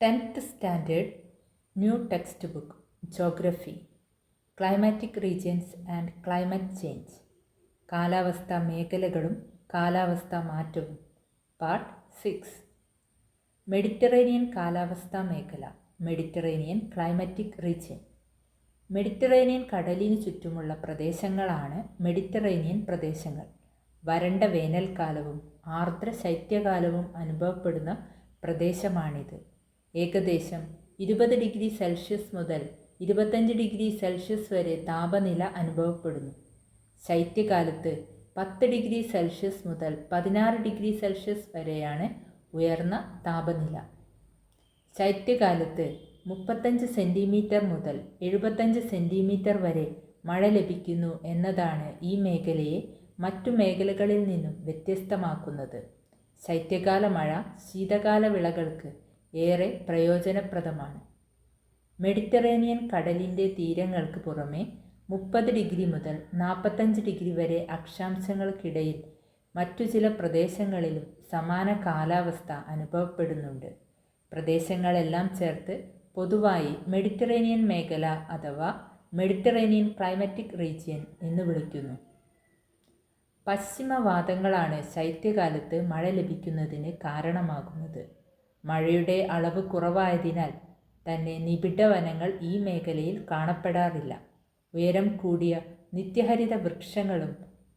10th Standard New Textbook Geography Climatic Regions and Climate Change കാലാവസ്ഥാ മേഖലകളും കാലാവസ്ഥാ മാറ്റവും പാർട്ട് 6 മെഡിറ്ററേനിയൻ കാലാവസ്ഥാ മേഖല മെഡിറ്ററേനിയൻ ക്ലൈമാറ്റിക് റീജിയൻ മെഡിറ്ററേനിയൻ കടലിനു ചുറ്റുമുള്ള പ്രദേശങ്ങളാണ് മെഡിറ്ററേനിയൻ പ്രദേശങ്ങൾ. വരണ്ട വേനൽക്കാലവും ആർദ്ര ശൈത്യകാലവും അനുഭവപ്പെടുന്ന പ്രദേശമാണിത്. ഏകദേശം 20 ഡിഗ്രി സെൽഷ്യസ് മുതൽ 25 ഡിഗ്രി സെൽഷ്യസ് വരെ താപനില അനുഭവപ്പെടുന്നു. ശൈത്യകാലത്ത് 10 ഡിഗ്രി സെൽഷ്യസ് മുതൽ 16 ഡിഗ്രി സെൽഷ്യസ് വരെയാണ് ഉയർന്ന താപനില. ശൈത്യകാലത്ത് 35 സെൻറ്റിമീറ്റർ മുതൽ 75 സെൻറ്റിമീറ്റർ വരെ മഴ ലഭിക്കുന്നു എന്നതാണ് ഈ മേഖലയെ മറ്റു മേഖലകളിൽ നിന്നും വ്യത്യസ്തമാക്കുന്നത്. ശൈത്യകാല മഴ ശീതകാല വിളകൾക്ക് ഏറെ പ്രയോജനപ്രദമാണ്. മെഡിറ്ററേനിയൻ കടലിൻ്റെ തീരങ്ങൾക്ക് പുറമെ 30 ഡിഗ്രി മുതൽ 45 ഡിഗ്രി വരെ അക്ഷാംശങ്ങൾക്കിടയിൽ മറ്റു ചില പ്രദേശങ്ങളിലും സമാന കാലാവസ്ഥ അനുഭവപ്പെടുന്നുണ്ട്. പ്രദേശങ്ങളെല്ലാം ചേർത്ത് പൊതുവായി മെഡിറ്ററേനിയൻ മേഖല അഥവാ മെഡിറ്ററേനിയൻ ക്ലൈമാറ്റിക് റീജിയൻ എന്ന് വിളിക്കുന്നു. പശ്ചിമവാതങ്ങളാണ് ശൈത്യകാലത്ത് മഴ ലഭിക്കുന്നതിന് കാരണമാകുന്നത്. മഴയുടെ അളവ് കുറവായതിനാൽ തന്നെ നിബിഡ വനങ്ങൾ ഈ മേഖലയിൽ കാണപ്പെടാറില്ല. ഉയരം കൂടിയ നിത്യഹരിത വൃക്ഷങ്ങളും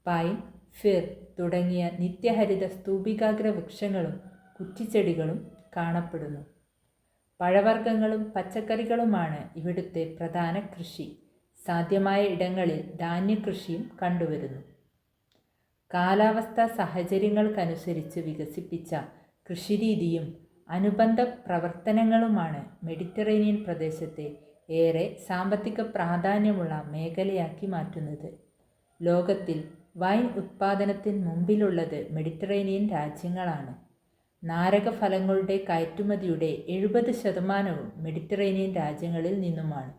പൈൻ, ഫിർ തുടങ്ങിയ നിത്യഹരിത സ്തൂപികാഗ്ര വൃക്ഷങ്ങളും കുറ്റിച്ചെടികളും കാണപ്പെടുന്നു. പഴവർഗ്ഗങ്ങളും പച്ചക്കറികളുമാണ് ഇവിടുത്തെ പ്രധാന കൃഷി. സാധ്യമായ ഇടങ്ങളിൽ ധാന്യകൃഷിയും കണ്ടുവരുന്നു. കാലാവസ്ഥാ സാഹചര്യങ്ങൾക്കനുസരിച്ച് വികസിപ്പിച്ച കൃഷിരീതിയും അനുബന്ധ പ്രവർത്തനങ്ങളുമാണ് മെഡിറ്ററേനിയൻ പ്രദേശത്തെ ഏറെ സാമ്പത്തിക പ്രാധാന്യമുള്ള മേഖലയാക്കി മാറ്റുന്നത്. ലോകത്തിൽ വൈൻ ഉത്പാദനത്തിന് മുമ്പിലുള്ളത് മെഡിറ്ററേനിയൻ രാജ്യങ്ങളാണ്. നാരകഫലങ്ങളുടെ കയറ്റുമതിയുടെ 70% മെഡിറ്ററേനിയൻ രാജ്യങ്ങളിൽ നിന്നുമാണ്.